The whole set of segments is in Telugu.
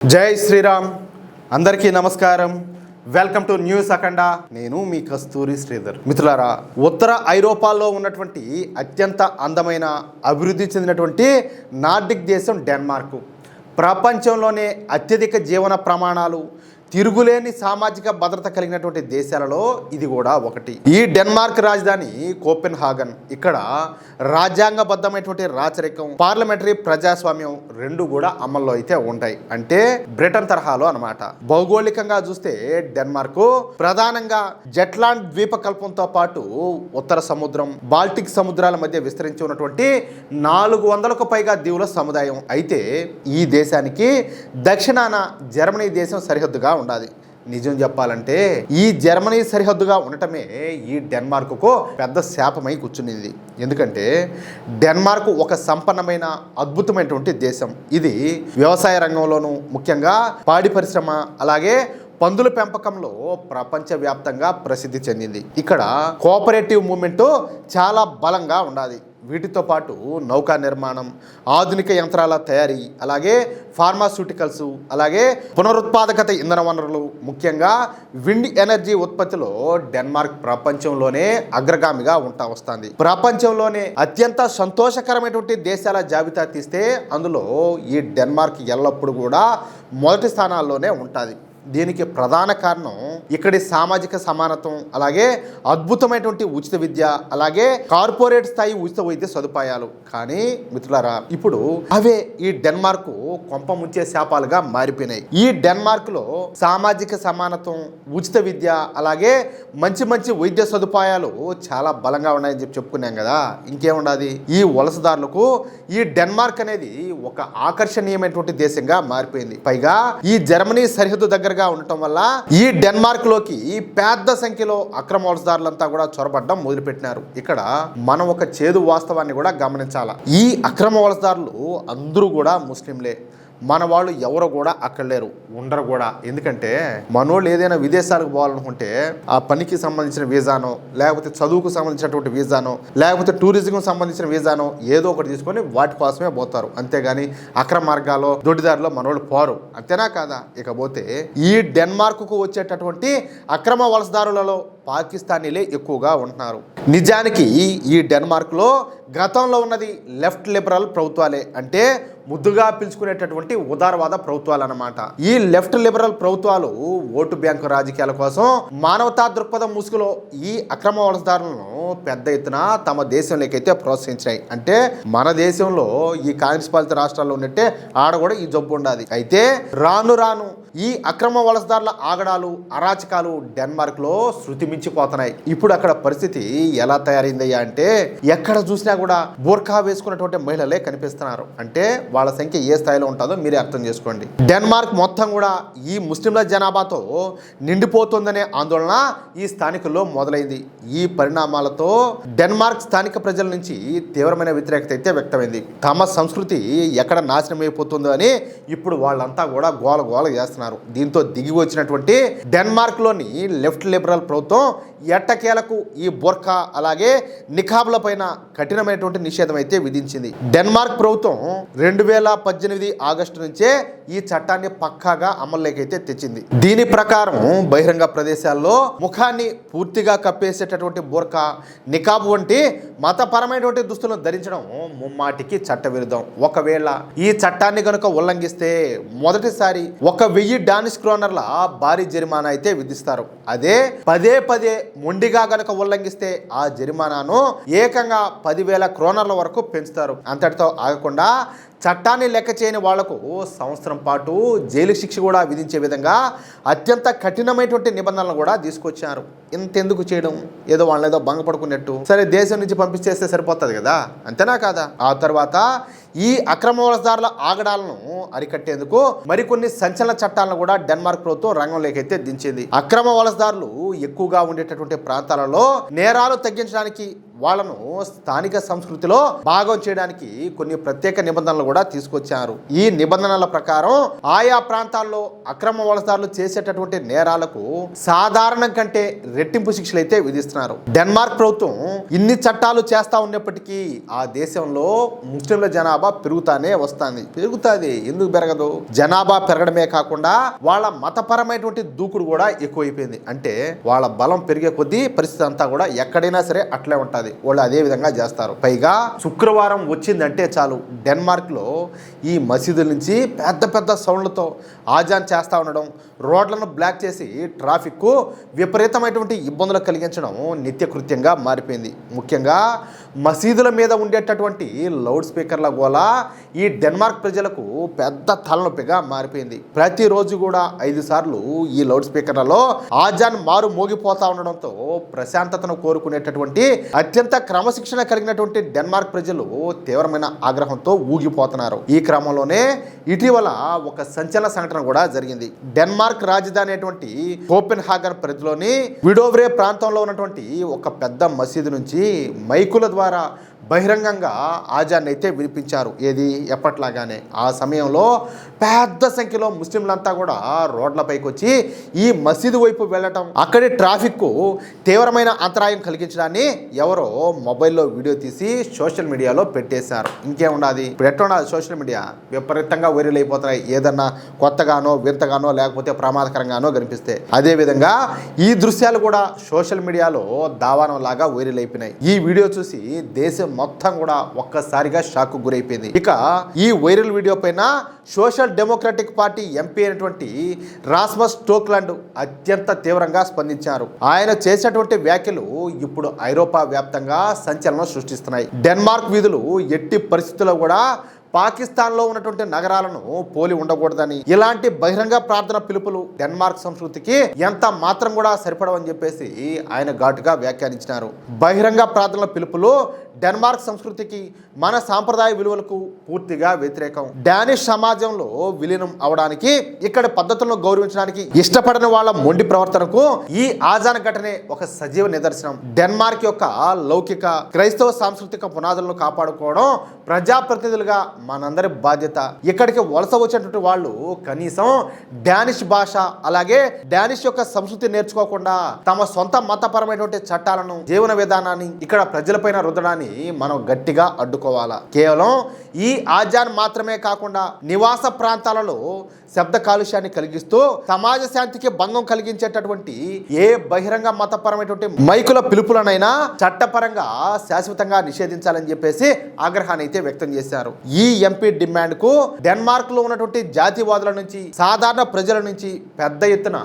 జై శ్రీరామ్. అందరికీ నమస్కారం. వెల్కమ్ టు న్యూస్ అఖండ. నేను మీ కస్తూరి శ్రీధర్. మిత్రులారా, ఉత్తర ఐరోపాలో ఉన్నటువంటి అత్యంత అందమైన అభివృద్ధి చెందినటువంటి నార్డిక్ దేశం డెన్మార్క్. ప్రపంచంలోనే అత్యధిక జీవన ప్రమాణాలు, తిరుగులేని సామాజిక భద్రత కలిగినటువంటి దేశాలలో ఇది కూడా ఒకటి. ఈ డెన్మార్క్ రాజధాని కోపెన్హాగన్. ఇక్కడ రాజ్యాంగబద్ధమైనటువంటి రాచరికం, పార్లమెంటరీ ప్రజాస్వామ్యం రెండు కూడా అమల్లో అయితే ఉంటాయి. అంటే బ్రిటన్ తరహాలో అన్నమాట. భౌగోళికంగా చూస్తే డెన్మార్క్ ప్రధానంగా జెట్లాండ్ ద్వీపకల్పంతో పాటు ఉత్తర సముద్రం, బాల్టిక్ సముద్రాల మధ్య విస్తరించి ఉన్నటువంటి 400కు పైగా దీవుల సముదాయం. అయితే ఈ దేశానికి దక్షిణాన జర్మనీ దేశం సరిహద్దుగా ఉండాలి. నిజం చెప్పాలంటే ఈ జర్మనీ సరిహద్దుగా ఉండటమే ఈ డెన్మార్క్కు పెద్ద శాపమై కూర్చునింది. ఎందుకంటే డెన్మార్క్ ఒక సంపన్నమైన అద్భుతమైనటువంటి దేశం. ఇది వ్యవసాయ రంగంలోనూ, ముఖ్యంగా పాడి పరిశ్రమ, అలాగే పందుల పెంపకంలో ప్రపంచవ్యాప్తంగా ప్రసిద్ధి చెందింది. ఇక్కడ కోఆపరేటివ్ మూవ్మెంట్ చాలా బలంగా ఉండాలి. వీటితో పాటు నౌకా నిర్మాణం, ఆధునిక యంత్రాల తయారీ, అలాగే ఫార్మాస్యూటికల్స్, అలాగే పునరుత్పాదకత ఇంధన వనరులు, ముఖ్యంగా విండ్ ఎనర్జీ ఉత్పత్తిలో డెన్మార్క్ ప్రపంచంలోనే అగ్రగామిగా వస్తుంది. ప్రపంచంలోనే అత్యంత సంతోషకరమైనటువంటి దేశాల జాబితా తీస్తే అందులో ఈ డెన్మార్క్ ఎల్లప్పుడూ కూడా మొదటి స్థానాల్లోనే ఉంటుంది. దీనికి ప్రధాన కారణం ఇక్కడి సామాజిక సమానత్వం, అలాగే అద్భుతమైనటువంటి ఉచిత విద్య, అలాగే కార్పొరేట్ స్థాయి ఉచిత వైద్య సదుపాయాలు. కానీ మిత్రులారా, ఇప్పుడు అవే ఈ డెన్మార్క్ కొంప ముంచే శాపాలుగా మారిపోయినాయి. ఈ డెన్మార్క్ లో సామాజిక సమానత్వం, ఉచిత విద్య, అలాగే మంచి మంచి వైద్య సదుపాయాలు చాలా బలంగా ఉన్నాయని చెప్పుకున్నాం కదా. ఇంకేముండదు, ఈ వలసదారులకు ఈ డెన్మార్క్ అనేది ఒక ఆకర్షణీయమైనటువంటి దేశంగా మారిపోయింది. పైగా ఈ జర్మనీ సరిహద్దు దగ్గరగా ఉండటం వల్ల ఈ డెన్మార్క్ లోకి పెద్ద సంఖ్యలో అక్రమ వలసదారులంతా కూడా చొరబడ్డం మొదలుపెట్టినారు. ఇక్కడ మనం ఒక చేదు వాస్తవాన్ని కూడా గమనించాలి. ఈ అక్రమ వలసదారులు అందరూ కూడా ముస్లింలే. మన వాళ్ళు ఎవరు కూడా అక్కడ లేరు, ఉండరు కూడా. ఎందుకంటే మనోళ్ళు ఏదైనా విదేశాలకు పోవాలనుకుంటే ఆ పనికి సంబంధించిన వీసానో, లేకపోతే చదువుకు సంబంధించినటువంటి వీసానో, లేకపోతే టూరిజంకు సంబంధించిన వీసానో ఏదో ఒకటి తీసుకొని వాటి కోసమే పోతారు. అంతేగాని అక్రమ మార్గాల్లో, దొడ్డిదారిలో మనోళ్ళు పోరు. అంతేనా కాదా? ఇకపోతే ఈ డెన్మార్క్కు వచ్చేటటువంటి అక్రమ వలసదారులలో పాకిస్తానీలే ఎక్కువగా ఉంటున్నారు. నిజానికి ఈ డెన్మార్క్లో గతంలో ఉన్నది లెఫ్ట్ లిబరల్ ప్రభుత్వాలే. అంటే ముద్దుగా పిలుచుకునేటటువంటి ఉదారవాద ప్రభుత్వాలు అన్నమాట. ఈ లెఫ్ట్ లిబరల్ ప్రభుత్వాలు ఓటు బ్యాంకు రాజకీయాల కోసం మానవతా దృక్పథం ముసుగులో ఈ అక్రమ వలసదారులను పెద్ద ఎత్తున తమ దేశంలోకైతే ప్రోత్సహించాయి. అంటే మన దేశంలో ఈ కాంగ్రెస్ పాలిత రాష్ట్రాల్లో ఉన్నట్టే ఆడ కూడా ఈ జబ్బు ఉండాలి. అయితే రాను రాను ఈ అక్రమ వలసదారుల ఆగడాలు, అరాచకాలు డెన్మార్క్ లో శృతి మించిపోతున్నాయి. ఇప్పుడు అక్కడ పరిస్థితి ఎలా తయారైందయ్యా అంటే ఎక్కడ చూసినా కూడా బోర్ఖా వేసుకున్నటువంటి మహిళలే కనిపిస్తున్నారు. అంటే వాళ్ళ సంఖ్య ఏ స్థాయిలో ఉంటుందో మీరే అర్థం చేసుకోండి. డెన్మార్క్ మొత్తం కూడా ఈ ముస్లింల జనాభాతో నిండిపోతుందనే ఆందోళన ఈ స్థానికుల్లో మొదలైంది. ఈ పరిణామాలతో డెన్మార్క్ స్థానిక ప్రజల నుంచి తీవ్రమైన వ్యతిరేకత అయితే వ్యక్తమైంది. తమ సంస్కృతి ఎక్కడ నాశనం అయిపోతుందో అని ఇప్పుడు వాళ్ళంతా కూడా గోల గోల చేస్తున్నారు. దీంతో దిగి వచ్చినటువంటి డెన్మార్క్ లోని లెఫ్ట్ లిబరల్ ప్రభుత్వం ఎట్టకేలకు ఈ బోర్ఖా, అలాగే నిఖాబ్ల పైన కఠినమైనటువంటి నిషేధం అయితే విధించింది. డెన్మార్క్ ప్రభుత్వం 2018 ఆగస్టు నుంచే ఈ చట్టాన్ని పక్కాగా అమల్లోకి అయితే తెచ్చింది. దీని ప్రకారం బహిరంగ ప్రదేశాల్లో ముఖాన్ని పూర్తిగా కప్పేసేటటువంటి బోర్ఖా, నిఖాబ్ వంటి మతపరమైనటువంటి దుస్తులను ధరించడం ముమ్మాటికి చట్టవిరుద్ధం. ఒకవేళ ఈ చట్టాన్ని కనుక ఉల్లంఘిస్తే మొదటిసారి 1000 డానిష్ క్రోనర్ల భారీ జరిమానా అయితే విధిస్తారు. అదే పదే పదే మొండిగా గనక ఉల్లంఘిస్తే ఆ జరిమానాను ఏకంగా 10,000 క్రోనర్ల వరకు పెంచుతారు. అంతటితో ఆగకుండా చట్టాన్ని లెక్క చేయని వాళ్లకు సంవత్సరం పాటు జైలు శిక్ష కూడా విధించే విధంగా అత్యంత కఠినమైనటువంటి నిబంధనలు కూడా తీసుకొచ్చారు. ఇంతెందుకు చేయడం? ఏదో వాళ్ళేదో భంగపడుకున్నట్టు సరే దేశం నుంచి పంపించేస్తే సరిపోతుంది కదా, అంతేనా కాదా? ఆ తర్వాత ఈ అక్రమ వలసదారుల ఆగడాలను అరికట్టేందుకు మరికొన్ని సంచలన చట్టాలను కూడా డెన్మార్క్ ప్రభుత్వం రంగంలోకి అయితే దించింది. అక్రమ వలసదారులు ఎక్కువగా ఉండేటటువంటి ప్రాంతాలలో నేరాలు తగ్గించడానికి వాళ్ళను స్థానిక సంస్కృతిలో భాగం చేయడానికి కొన్ని ప్రత్యేక నిబంధనలు కూడా తీసుకొచ్చారు. ఈ నిబంధనల ప్రకారం ఆయా ప్రాంతాల్లో అక్రమ వలసదారులు చేసేటటువంటి నేరాలకు సాధారణం కంటే రెట్టింపు శిక్షలు అయితే విధిస్తున్నారు. డెన్మార్క్ ప్రభుత్వం ఇన్ని చట్టాలు చేస్తా ఉన్నప్పటికీ ఆ దేశంలో ముస్లింల జనాభా పెరుగుతానే వస్తుంది. పెరుగుతుంది, ఎందుకు పెరగదు? జనాభా పెరగడమే కాకుండా వాళ్ళ మతపరమైనటువంటి దూకుడు కూడా ఎక్కువైపోయింది. అంటే వాళ్ళ బలం పెరిగే కొద్దీ పరిస్థితి అంతా కూడా ఎక్కడైనా సరే అట్లే ఉంటుంది. వాళ్ళు అదే విధంగా చేస్తారు. పైగా శుక్రవారం వచ్చిందంటే చాలు, డెన్మార్క్ లో ఈ మసీదుల నుంచి పెద్ద పెద్ద సౌండ్లతో ఆజాన్ చేస్తూ ఉండడం, రోడ్లను బ్లాక్ చేసి ట్రాఫిక్ కు విపరీతమైనటువంటి ఇబ్బందులు కలిగించడం నిత్యకృత్యంగా మారిపోయింది. ముఖ్యంగా మసీదుల మీద ఉండేటటువంటి లౌడ్ స్పీకర్ల గోల ఈ డెన్మార్క్ ప్రజలకు పెద్ద తలనొప్పిగా మారిపోయింది. ప్రతిరోజు కూడా 5 సార్లు ఈ లౌడ్ స్పీకర్లలో ఆజాన్ మారు మోగిపోతా ఉండడంతో ప్రశాంతతను కోరుకునేటటువంటి అత్యంత క్రమశిక్షణ కలిగినటువంటి డెన్మార్క్ ప్రజలు తీవ్రమైన ఆగ్రహంతో ఊగిపోతున్నారు. ఈ క్రమంలోనే ఇటీవల ఒక సంచలన సంఘటన కూడా జరిగింది. డెన్మార్క్ రాజధాని అయినటువంటి కోపెన్హాగన్ పరిధిలోని విడోవ్రే ప్రాంతంలో ఉన్నటువంటి ఒక పెద్ద మసీదు నుంచి మైకుల ద్వారా బహిరంగంగా ఆజాన్ అయితే వినిపించారు. ఏది ఎప్పట్లాగానే. ఆ సమయంలో పెద్ద సంఖ్యలో ముస్లింలంతా కూడా రోడ్లపైకి వచ్చి ఈ మసీదు వైపు వెళ్ళటం, అక్కడి ట్రాఫిక్ తీవ్రమైన అంతరాయం కలిగించడాన్ని ఎవరో మొబైల్లో వీడియో తీసి సోషల్ మీడియాలో పెట్టేశారు. ఇంకేముండదు, ఇప్పుడు ఎట్లున్నది సోషల్ మీడియా విపరీతంగా వైరల్ అయిపోతున్నాయి. ఏదన్నా కొత్తగానో వింతగానో లేకపోతే ప్రమాదకరంగానో కనిపిస్తే అదేవిధంగా ఈ దృశ్యాలు కూడా సోషల్ మీడియాలో దావానం లాగా వైరల్ అయిపోయినాయి. ఈ వీడియో చూసి దేశం మొత్తం కూడా ఒక్కసారిగా షాక్ గురైపోయింది. ఇక ఈ వైరల్ వీడియో పైన సోషల్ డెమోక్రటిక్ పార్టీ ఎంపీ అయినటువంటి రాస్మస్ స్టోక్లాండ్ అత్యంత తీవ్రంగా స్పందించారు. ఆయన చేసినటువంటి వ్యాఖ్యలు ఇప్పుడు ఐరోపా వ్యాప్తంగా సంచలనం సృష్టిస్తున్నాయి. డెన్మార్క్ వీధులు ఎట్టి పరిస్థితుల్లో కూడా పాకిస్తాన్లో ఉన్నటువంటి నగరాలను పోలి ఉండకూడదని, ఇలాంటి బహిరంగ ప్రార్థన పిలుపులు డెన్మార్క్ సంస్కృతికి ఎంత మాత్రం కూడా సరిపడవని చెప్పేసి ఆయన ఘాటుగా వ్యాఖ్యానించినారు. బహిరంగ ప్రార్థనల పిలుపులు డెన్మార్క్ సంస్కృతికి, మన సాంప్రదాయ విలువలకు పూర్తిగా వ్యతిరేకం. డానిష్ సమాజంలో విలీనం అవడానికి, ఇక్కడ పద్ధతులను గౌరవించడానికి ఇష్టపడని వాళ్ళ మొండి ప్రవర్తనకు ఈ ఆజాన్ ఘటనే ఒక సజీవ నిదర్శనం. డెన్మార్క్ యొక్క లౌకిక క్రైస్తవ సాంస్కృతిక పునాదులను కాపాడుకోవడం ప్రజాప్రతినిధులుగా మనందరి బాధ్యత. ఇక్కడికి వలస వచ్చినటువంటి వాళ్ళు కనీసం డానిష్ భాష అలాగే డానిష్ యొక్క సంస్కృతి నేర్చుకోకుండా తమ సొంత మతపరమైనటువంటి చట్టాలను, జీవన విధానాన్ని ఇక్కడ ప్రజలపైన రుద్దడాన్ని మనం గట్టిగా అడ్డుకోవాలా. కేవలం ఈ ఆజాన్ మాత్రమే కాకుండా నివాస ప్రాంతాలలో శబ్ద కాలుష్యాన్ని కలిగిస్తూ సమాజ శాంతికి భంగం కలిగించేటటువంటి ఏ బహిరంగ మతపరమైనటువంటి మైకుల పిలుపులనైనా చట్టపరంగా శాశ్వతంగా నిషేధించాలని చెప్పేసి ఆగ్రహాన్ని అయితే వ్యక్తం చేశారు. ఈ ఎంపీ డిమాండ్ కు డెన్మార్క్ లో ఉన్నటువంటి జాతివాదుల నుంచి, సాధారణ ప్రజల నుంచి పెద్ద ఎత్తున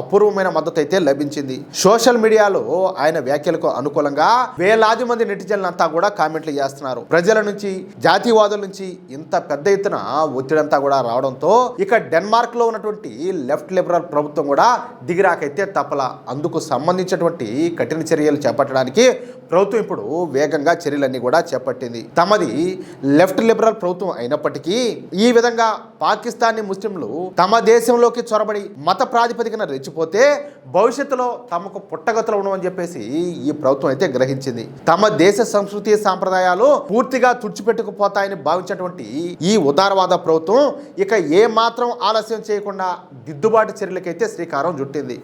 అపూర్వమైన మద్దతు అయితే లభించింది. సోషల్ మీడియాలో ఆయన వ్యాఖ్యలకు అనుకూలంగా వేలాది మంది నెటిజన్లంతా కూడా కామెంట్లు చేస్తున్నారు. ప్రజల నుంచి, జాతివాదుల నుంచి ఇంత పెద్ద ఎత్తున ఒత్తిడంతా కూడా రావడంతో ఇక డెన్మార్క్ లో ఉన్నటువంటి లెఫ్ట్ లిబరల్ ప్రభుత్వం కూడా దిగిరాకైతే తప్పల. అందుకు సంబంధించినటువంటి కఠిన చర్యలు చేపట్టడానికి ప్రభుత్వం ఇప్పుడు వేగంగా చర్యలన్నీ కూడా చేపట్టింది. తమది లెఫ్ట్ లిబరల్ ప్రభుత్వం అయినప్పటికీ ఈ విధంగా పాకిస్తానీ ముస్లింలు తమ దేశంలోకి చొరబడి మత ప్రాతిపదికన రెచ్చిపోతే భవిష్యత్తులో తమకు పుట్టగతులు ఉండవని చెప్పేసి ఈ ప్రభుత్వం అయితే గ్రహించింది. తమ దేశ సంస్కృతి సాంప్రదాయాలు పూర్తిగా తుడిచిపెట్టుకుపోతాయని భావించినటువంటి ఈ ఉదారవాద ప్రభుత్వం ఇక ఏ మాత్రం ఆలస్యం చేయకుండా దిద్దుబాటు చర్యలకైతే శ్రీకారం చుట్టింది.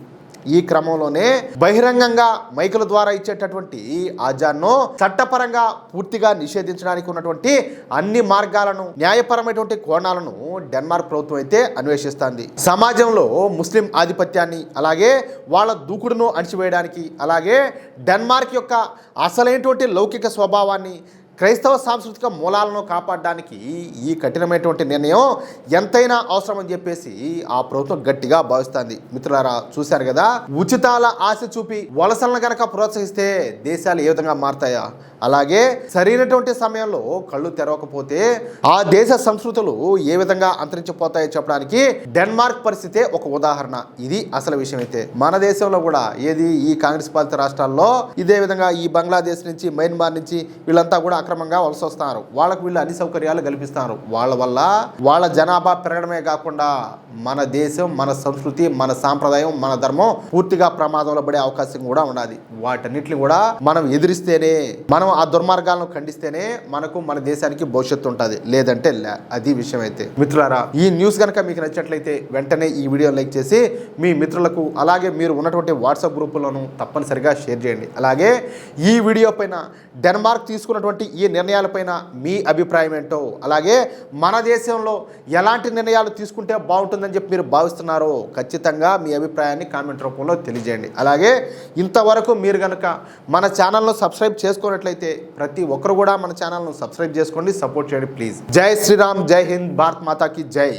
ఈ క్రమంలోనే బహిరంగంగా మైకుల ద్వారా ఇచ్చేటటువంటి ఆజాన్ను చట్టపరంగా పూర్తిగా నిషేధించడానికి ఉన్నటువంటి అన్ని మార్గాలను, న్యాయపరమైనటువంటి కోణాలను డెన్మార్క్ ప్రభుత్వం అయితే అన్వేషిస్తుంది. సమాజంలో ముస్లిం ఆధిపత్యాన్ని అలాగే వాళ్ళ దూకుడును అణిచివేయడానికి, అలాగే డెన్మార్క్ యొక్క అసలైనటువంటి లౌకిక స్వభావాన్ని, క్రైస్తవ సాంస్కృతిక మూలాలను కాపాడడానికి ఈ కఠినమైనటువంటి నిర్ణయం ఎంతైనా అవసరం అని చెప్పేసి ఆ ప్రభుత్వం గట్టిగా భావిస్తుంది. మిత్రులారా, చూశారు కదా, ఉచితాల ఆశ చూపి వలసలను గనక ప్రోత్సహిస్తే దేశాలు ఏ విధంగా మారతాయా, అలాగే సరైనటువంటి సమయంలో కళ్ళు తెరవకపోతే ఆ దేశ సంస్కృతులు ఏ విధంగా అంతరించిపోతాయో చెప్పడానికి డెన్మార్క్ పరిస్థితే ఒక ఉదాహరణ. ఇది అసలు విషయం. అయితే మన దేశంలో కూడా ఏది ఈ కాంగ్రెస్ పాలిత రాష్ట్రాల్లో ఇదే విధంగా ఈ బంగ్లాదేశ్ నుంచి, మయన్మార్ నుంచి వీళ్ళంతా కూడా అక్రమంగా వలస వస్తున్నారు. వాళ్ళకు వీళ్ళు అన్ని సౌకర్యాలు కల్పిస్తున్నారు. వాళ్ళ వల్ల వాళ్ళ జనాభా పెరగడమే కాకుండా మన దేశం, మన సంస్కృతి, మన సాంప్రదాయం, మన ధర్మం పూర్తిగా ప్రమాదంలో పడే అవకాశం కూడా ఉన్నది. వాటన్నిటిని కూడా మనం ఎదిరిస్తేనే, మనం ఆ దుర్మార్గాలను ఖండిస్తేనే మనకు మన దేశానికి భవిష్యత్తు ఉంటుంది, లేదంటే అది విషయం. అయితే మిత్రులారా, ఈ న్యూస్ కనుక మీకు నచ్చినట్లయితే వెంటనే ఈ వీడియో లైక్ చేసి మీ మిత్రులకు, అలాగే మీరు ఉన్నటువంటి వాట్సాప్ గ్రూపుల్లోనూ తప్పనిసరిగా షేర్ చేయండి. అలాగే ఈ వీడియో పైన డెన్మార్క్ తీసుకున్నటువంటి ఈ నిర్ణయాలపైన మీ అభిప్రాయం ఏంటో, అలాగే మన దేశంలో ఎలాంటి నిర్ణయాలు తీసుకుంటే బాగుంటుందని చెప్పి మీరు భావిస్తున్నారో ఖచ్చితంగా మీ అభిప్రాయాన్ని కామెంట్ రూపంలో తెలియజేయండి. అలాగే ఇంతవరకు మీరు కనుక మన ఛానల్ను సబ్స్క్రైబ్ చేసుకున్నట్లయితే ప్రతి ఒక్కరు కూడా మన ఛానల్ను సబ్స్క్రైబ్ చేసుకోండి, సపోర్ట్ చేయండి ప్లీజ్. జై శ్రీరామ్, జై హింద్, భారత్ మాతాకి జై.